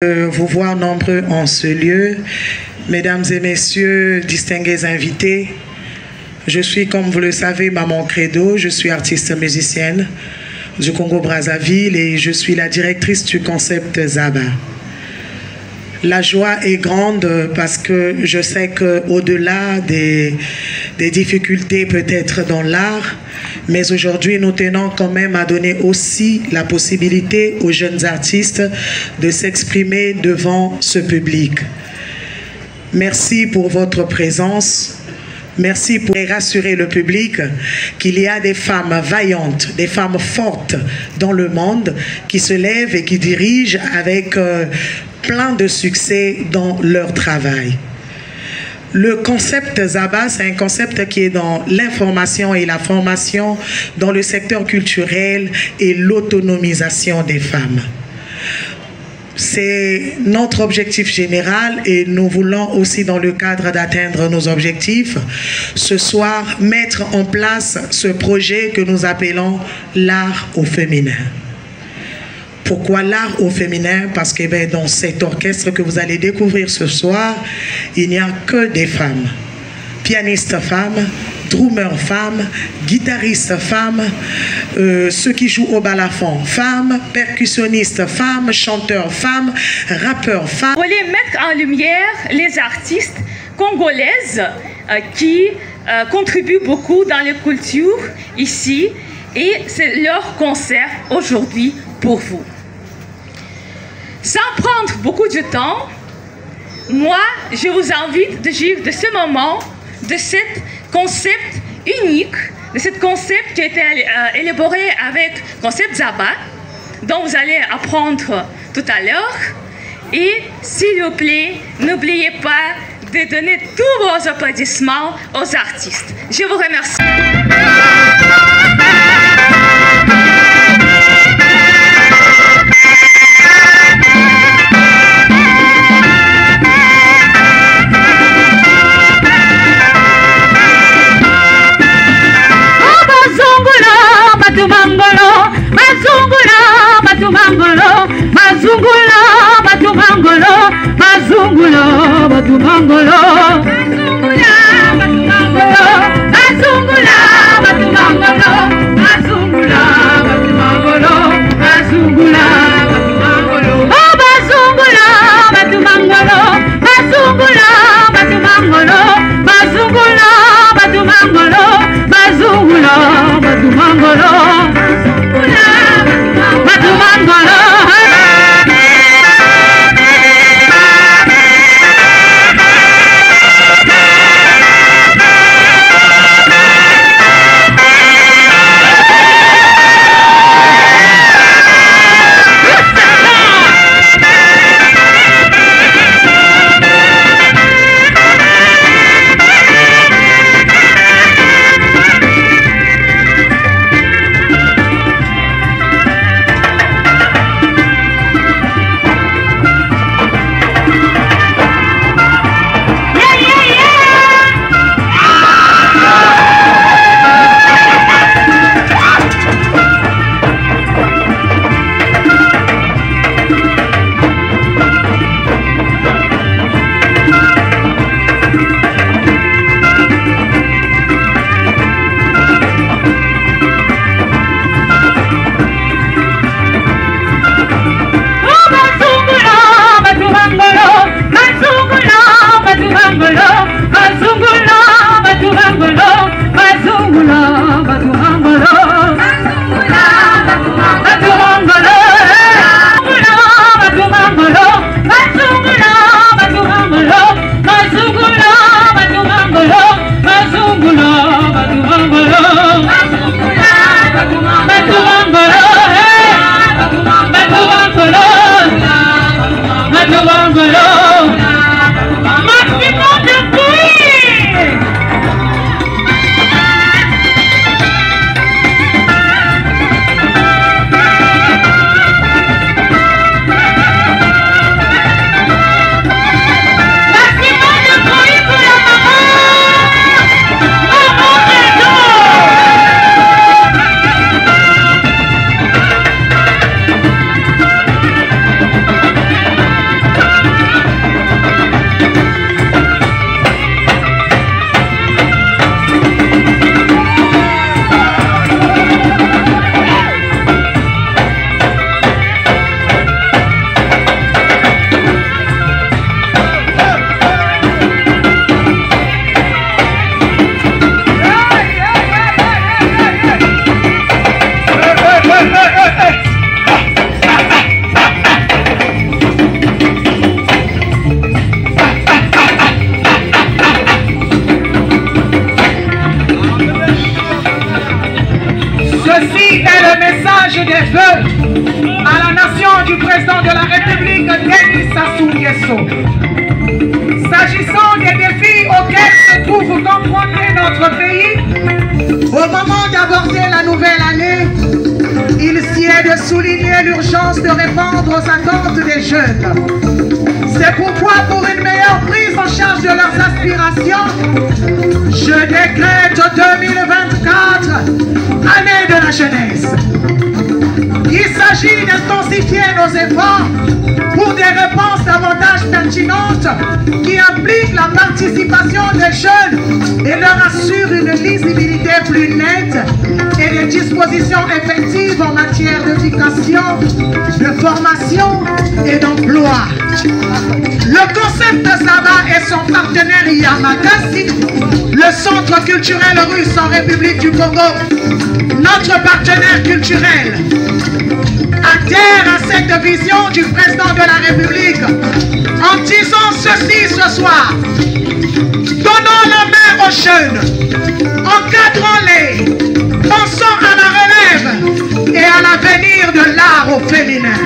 Vous voir nombreux en ce lieu. Mesdames et messieurs, distingués invités, je suis, comme vous le savez, Maman Credo, je suis artiste musicienne du Congo-Brazzaville et je suis la directrice du concept Zaba. La joie est grande parce que je sais qu'au-delà des difficultés peut-être dans l'art, mais aujourd'hui nous tenons quand même à donner aussi la possibilité aux jeunes artistes de s'exprimer devant ce public. Merci pour votre présence. Merci pour rassurer le public qu'il y a des femmes vaillantes, des femmes fortes dans le monde qui se lèvent et qui dirigent avec plein de succès dans leur travail. Le concept Zaba, c'est un concept qui est dans l'information et la formation dans le secteur culturel et l'autonomisation des femmes. C'est notre objectif général et nous voulons aussi, dans le cadre d'atteindre nos objectifs, ce soir mettre en place ce projet que nous appelons l'art au féminin. Pourquoi l'art au féminin? Parce que dans cet orchestre que vous allez découvrir ce soir, il n'y a que des femmes. Pianistes femmes, drummers femmes, guitaristes femmes, ceux qui jouent au balafon femmes, percussionnistes femmes, chanteurs femmes, rappeurs femmes. Vous voulez mettre en lumière les artistes congolaises qui contribuent beaucoup dans les cultures ici et c'est leur concert aujourd'hui pour vous. Sans prendre beaucoup de temps, moi, je vous invite de vivre de ce moment, de ce concept unique, de ce concept qui a été élaboré avec le concept Zaba, dont vous allez apprendre tout à l'heure. Et s'il vous plaît, n'oubliez pas de donner tous vos applaudissements aux artistes. Je vous remercie. Kristo. S'agissant des défis auxquels se trouve confronté notre pays, au moment d'aborder la nouvelle année, il sied de souligner l'urgence de répondre aux attentes des jeunes. C'est pourquoi, pour une meilleure prise en charge de leurs aspirations, je décrète 2024 année de la jeunesse. Il s'agit d'intensifier nos efforts pour des réponses davantage pertinentes qui impliquent la participation des jeunes et leur assurent une lisibilité plus nette et des dispositions effectives en matière d'éducation, de formation et d'emploi. Le concept de Saba et son partenaire Yamakasi, le centre culturel russe en République du Congo, notre partenaire culturel, adhère à cette vision du président de la République en disant ceci ce soir: donnons la main aux jeunes, encadrons-les, pensons à la relève et à l'avenir de l'art au féminin.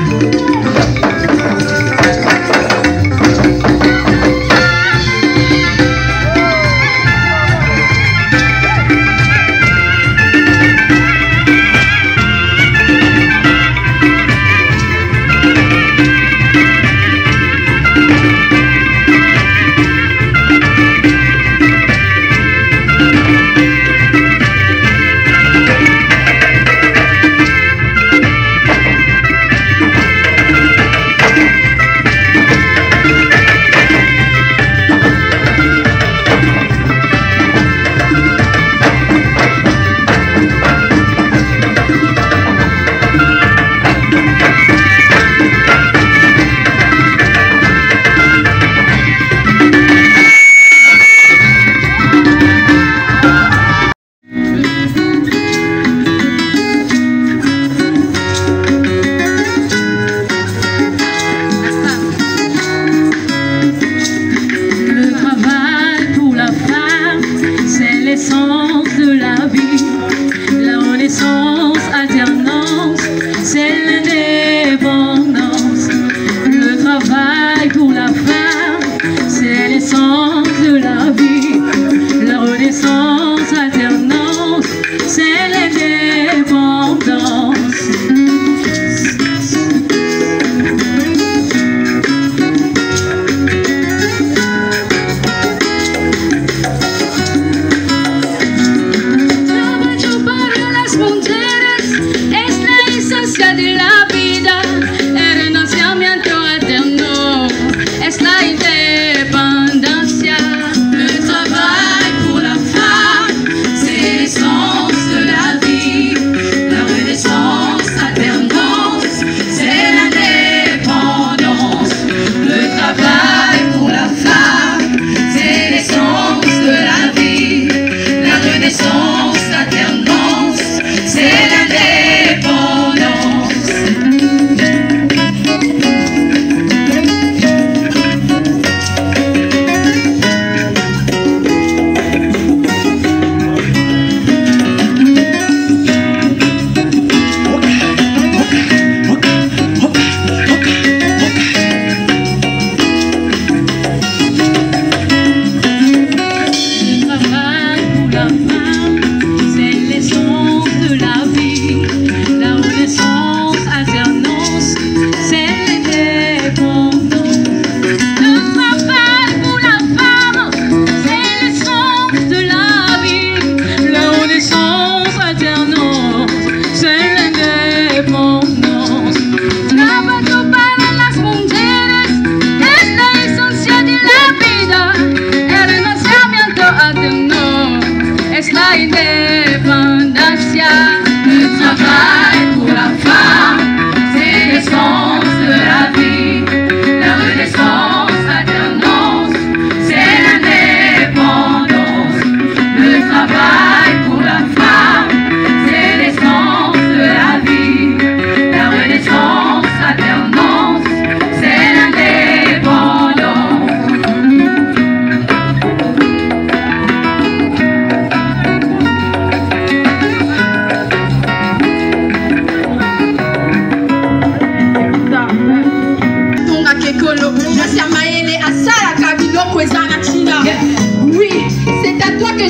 Kolo, Nasia Maé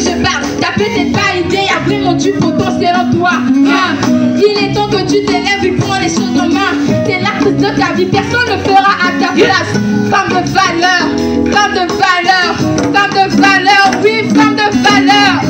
je parle. T'as peut-être pas idée, y'a vraiment du potentiel en toi. Il est temps que tu t'élèves et prends les choses en main. T'es l'artiste de ta vie, personne ne le fera à ta place. Femme de valeur, femme de valeur, femme de valeur, oui, femme de valeur.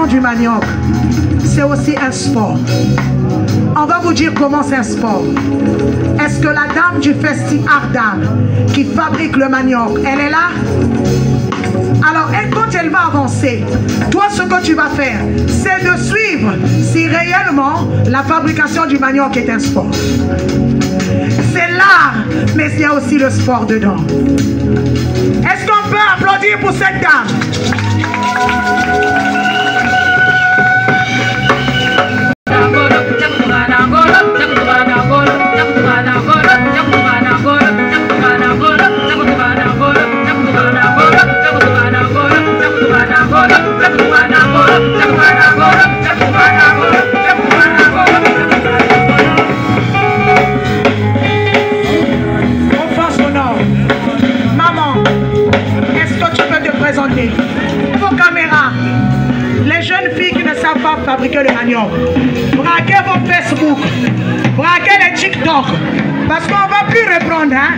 Du manioc, c'est aussi un sport. On va vous dire comment c'est un sport. Est-ce que la dame du festival Ardam qui fabrique le manioc, elle est là? Alors, quand elle va avancer, toi, ce que tu vas faire, c'est de suivre si réellement la fabrication du manioc est un sport. C'est l'art, mais il y a aussi le sport dedans. Est-ce qu'on peut applaudir pour cette dame? Go, va fabriquer le manioc. Braquez vos Facebook, braquez les TikTok. Parce qu'on ne va plus reprendre. Hein?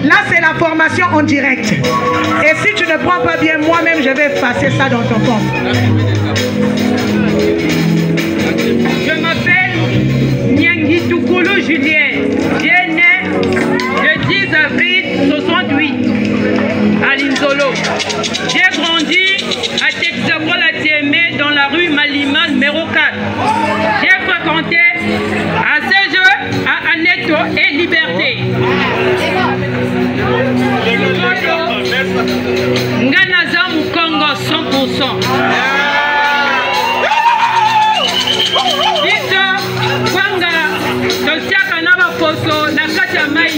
Là, c'est la formation en direct. Et si tu ne prends pas bien, moi-même, je vais effacer ça dans ton compte. Je m'appelle Nyangi Toukoulou Julien. J'ai né le 10 avril 68 à Linzolo. J'ai grandi à Texaco-la-Tiémé dans la rue Malima numéro 4. J'ai fréquenté à Séjeu, à Aneto et Liberté. Nganaza Mukongo 100%. Totiaka na baposo na kati ya mai.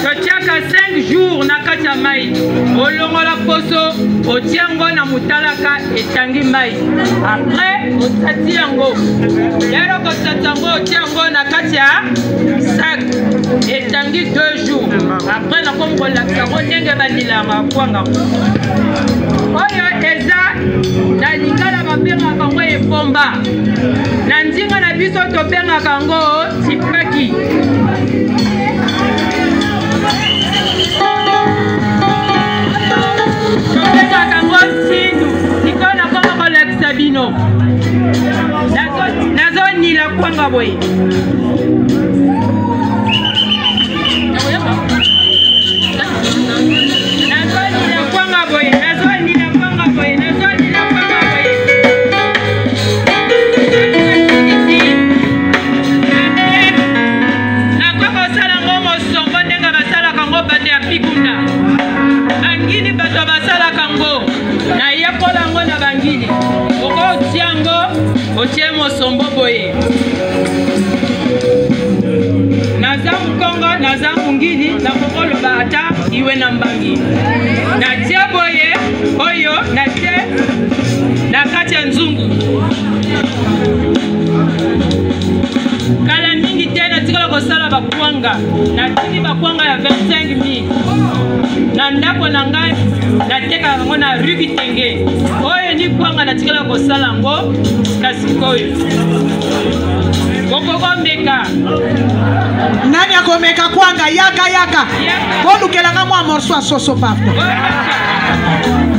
Totiaka 5 jours na kati ya mai. Olongola poso, otiango na mutalaka etangi mai. Après, otati yango. Lero kotati yango otiango na kati ya sac. Etangi 2 jours. Après, na kombo lakisa ko ndenge balilanga kwanga. Oyo eza na lingala babenga kango epomba. Na ndinga na biso tobenga kango tipaki. Tobenga kango sindu. Sikona kongo kolekisa bino. Nazo nila kwanga boy. Otiemo sombo boye. Naza Mukongo, naza Mungini, na kokolo bata iwe na mbangi. Na tia boye, oyo, na tia na kati ya nzungu. Kala mingi tena tikala kosala bakwanga. Na tiki bakwanga ya 25,000. Na ndako na ngai na teka ngo na rugi tenge. Oyo ni kwanga na tikala kosala ngo kasi koyo. Koko meka. Nani akomeka kwanga yaka. Bolu kelanga mwa morso soso papa.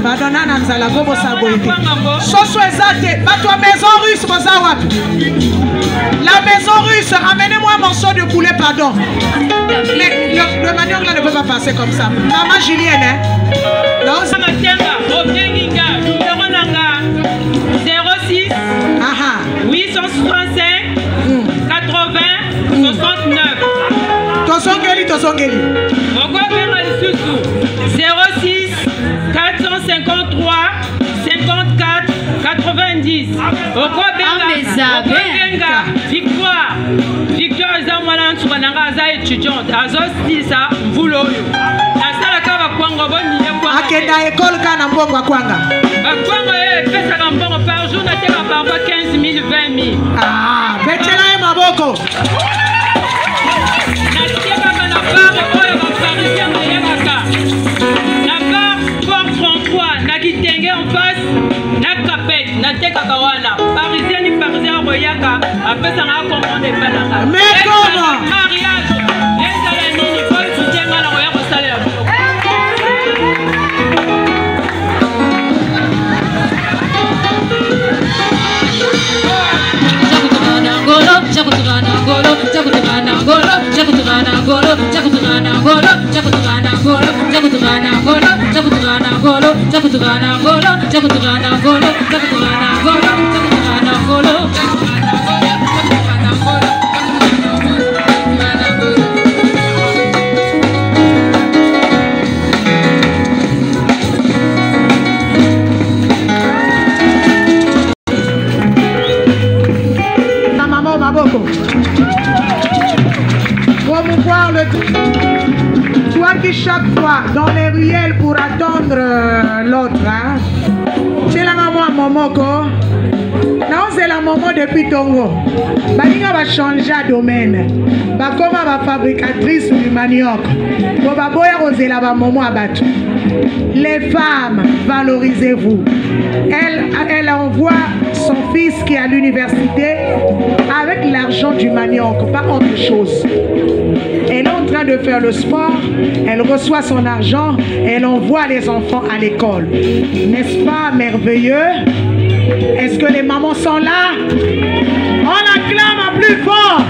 Pardon nana nzala gobo saboite. Soso ezate, bato a maison russe boza wapi. La maison russe, amenez-moi un morceau de poulet, pardon. Mais le manioc là ne peut pas passer comme ça. Maman Julienne, hein? Non, ça 06 865 80 69. Tosongeli. 06 453 54 90. Victoire eza mwana nsuka nanga aza étudiante azosisa mvula oyo nasalaka bakwanga boniye kwanga akenda école kana mbongo akwanga bakwanga epesaka mbongo par jour nateka parfois 15 000 20 000. Ah, betela ye maboko natekaka na bare oyo baparisien bayebaka na bar Port François na kitenge en face na capette natekaka wana parisien ni parisien boyaka apesanga akomprendre ebalanga mais comment mariage ezala nini oyo soutienga na koya kosalela Promouvoir le... Toi qui chaque fois dans les ruelles pour attendre l'autre, hein? C'est la maman Momoko. Non, c'est la maman depuis Tongo. Balinga va changer de domaine. Comme ma fabricatrice du manioc. Les femmes, valorisez-vous. Elle envoie son fils qui est à l'université avec l'argent du manioc, pas autre chose. Elle est en train de faire le sport, elle reçoit son argent, elle envoie les enfants à l'école. N'est-ce pas merveilleux? Est-ce que les mamans sont là? On acclame à plus fort!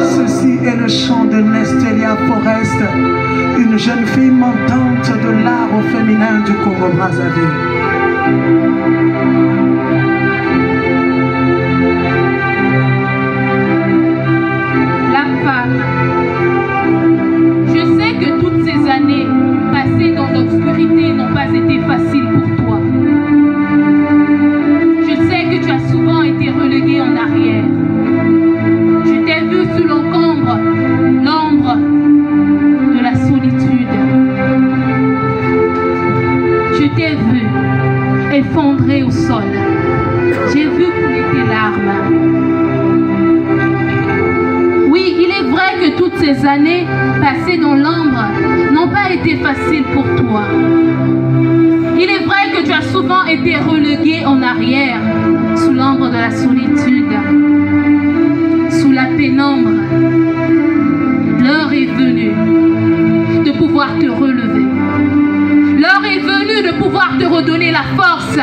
Ceci est le chant de Nestelia Forest, une jeune fille montante de l'art au féminin du Congo-Brazzaville. La femme. Je sais que toutes ces années passées dans l'obscurité n'ont pas été faciles pour toi. Je sais que tu as souvent été reléguée en arrière. Je t'ai vu sous l'ombre de la solitude. Je t'ai vu effondrée au sol. J'ai vu couler tes larmes. Oui, il est vrai que toutes ces années passées dans l'ombre n'ont pas été faciles pour toi. Il est vrai que tu as souvent été relégué en arrière, sous l'ombre de la solitude, sous la pénombre. L'heure est venue de pouvoir te relever. L'heure est venue de pouvoir te redonner la force,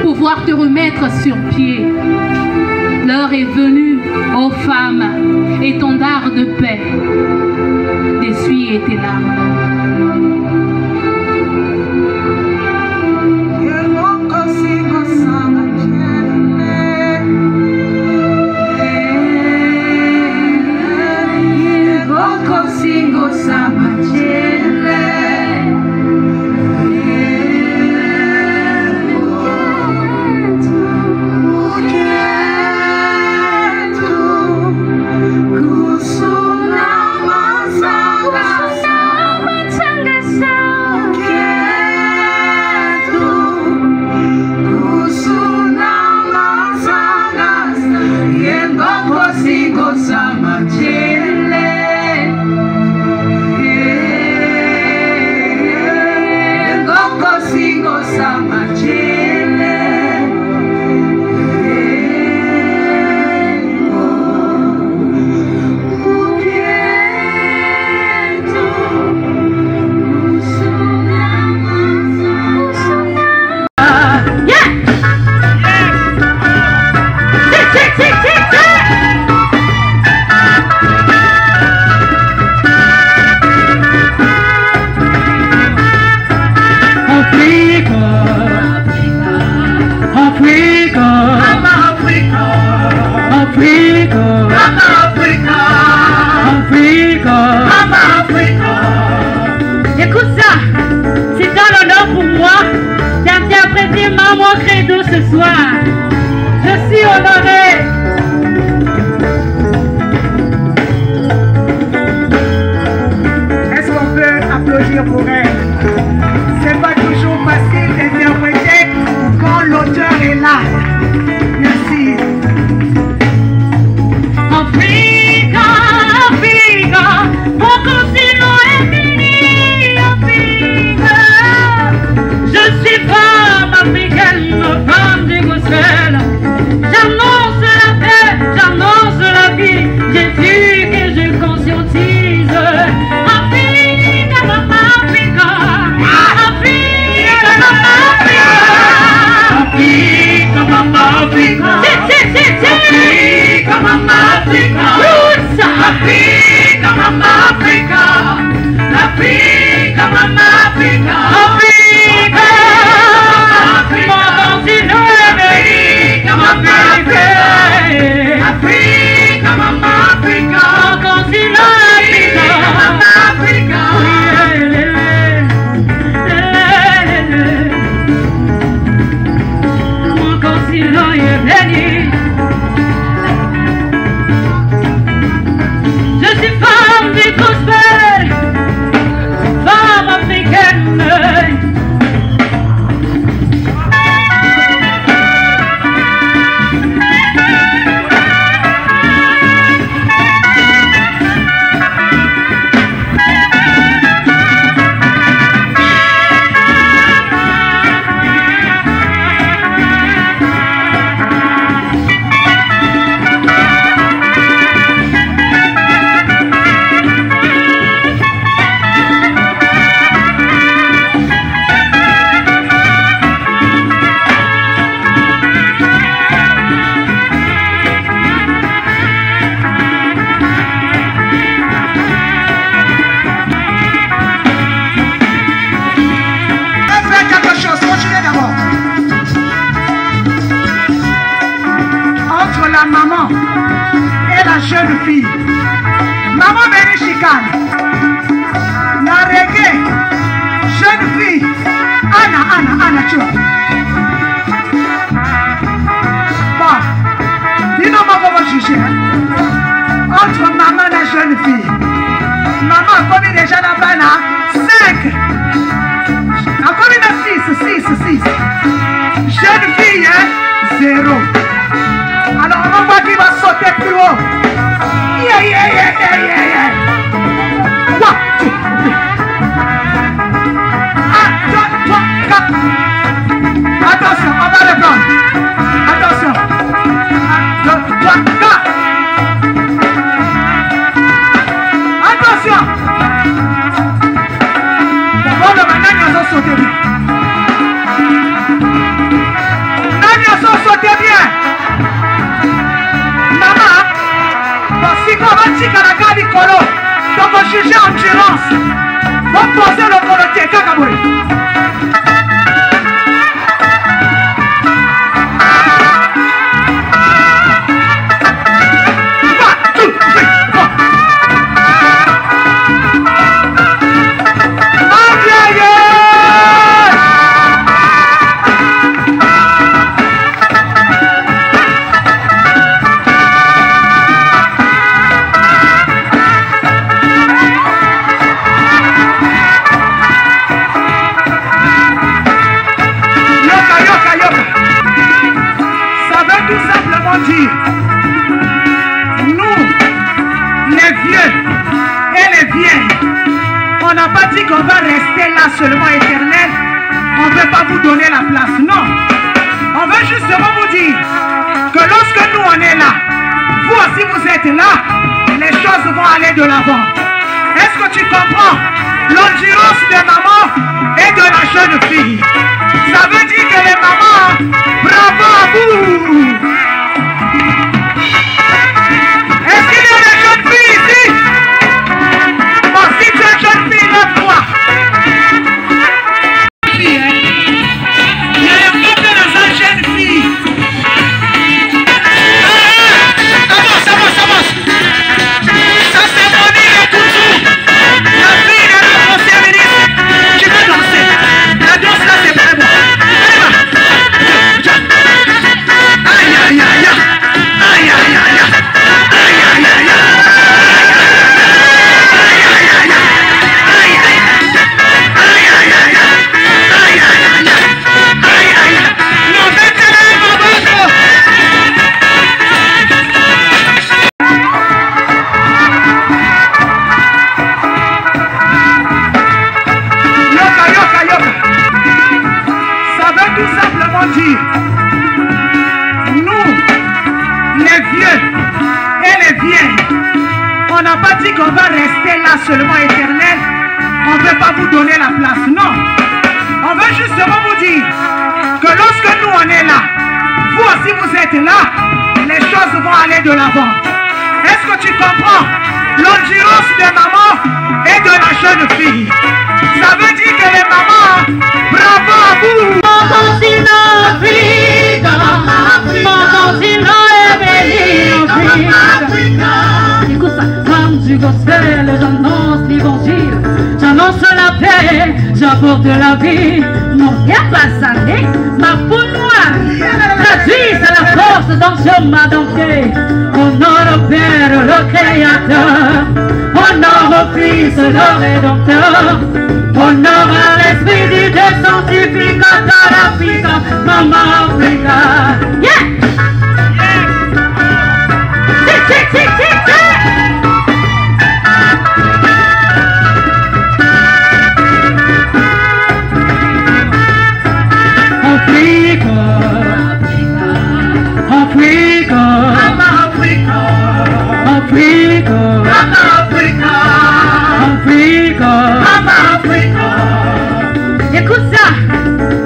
pouvoir te remettre sur pied. L'heure est venue, ô femme, étendard de paix, d'essuyer tes larmes. Ooh. Africa, Mama Africa, Africa, Mama Africa, Africa, mon continent Africa, Mama Africa, Africa, Mama Africa, mon continent Africa, Mama Africa, mon continent est béni. Je suis femme du gospel, femme africaine. Jeune fille, maman Béni Chicane, la reggae, jeune fille, Anna, tu vois. Bon, dis-nous, maman va juger. Entre maman et la jeune fille, maman a commis déjà la balle 5, a commis de 6. Jeune fille, 0. Alors on voit qu'il va sauter plus haut. Yeah. 1, 2, 3, 4. Attention, on va le prendre. Attention. 1, 2, 3, 4. Attention. D'abord, le maintenant, ils ont sauté bien. Ils ont sauté bien. Maman, si on va dire qu'à la garde du colo, donc on juge endurance, on poser le colotier, Kakaboui. On va rester là seulement éternel, on ne veut pas vous donner la place, non. On veut justement vous dire que lorsque nous on est là, vous aussi vous êtes là, les choses vont aller de l'avant. Est-ce que tu comprends l'endurance de maman et de la jeune fille? Ça veut dire que les mamans, bravo à vous. Est-ce qu'il y a des jeunes filles ici? Bon, si tu es jeune fille, lève-toi. Seulement éternel, on ne veut pas vous donner la place, non. On veut justement vous dire que lorsque nous on est là, vous aussi vous êtes là, les choses vont aller de l'avant. Est-ce que tu comprends l'endurance des mamans et de la jeune fille. Ça veut dire que les mamans, bravo à vous. Mon continent Afrique, mon continent est béni Afrique. Écoute ça, femme du gospel, j'annonce l'évangile, j'annonce la paix, j'apporte la vie. Mon gars passe année, ma peau noire, traduise la force dans ce m'a dompté. Honore au Père, le Créateur, honore au Fils, le Rédempteur, honore à l'Esprit du Dieu sanctificateur Africa, Maman Africa. Yeah! Tic, tic, tic, tic, tic! Africa, Africa, Africa, Africa, Africa. Écoute ça,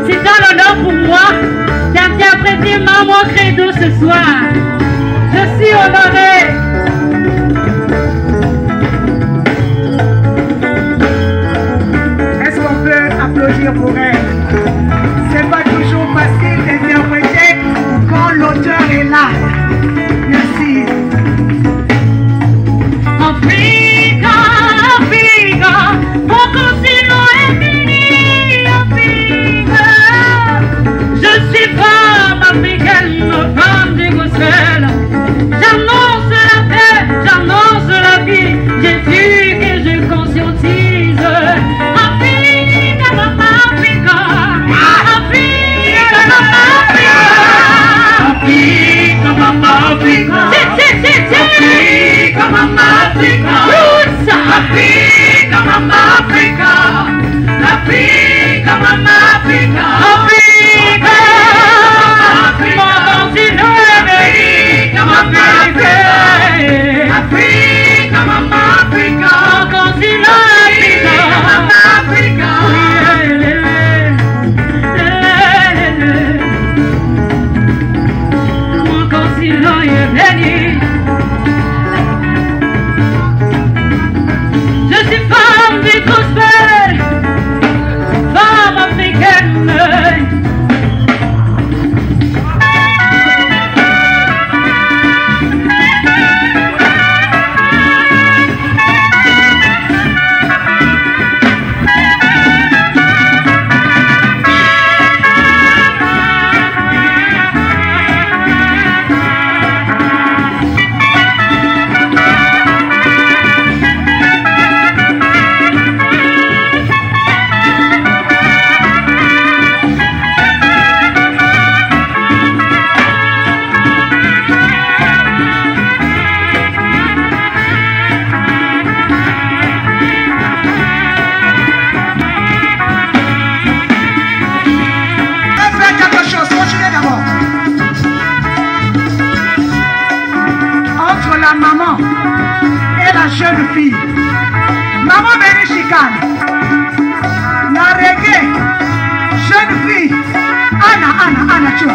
c'est un honneur pour moi d'interpréter Maman Credo ce soir. Je suis honorée. Est-ce qu'on peut applaudir pour elle? C'est pas toujours facile d'interpréter quand l'auteur est là. Merci. Africa, Africa, mon continent est béni, Africa. Je suis femme africaine, femme du gospel. J'annonce la paix, j'annonce la vie. J'éduque et je conscientise. Africa, Mama Africa. Africa, Mama Africa. Africa, Mama Africa. Africa, Mama Africa. Roots. Africa, Mama Africa. Africa, Mama Africa. Africa, mon continent est béni. Africa, Africa, Mama Africa. Mon continent est béni. Africa. Mon continent est béni. Je suis femme du gospel, femme africaine. Jeune fille, Maman Béni Chicane, la reggae, jeune fille, Anna Cho.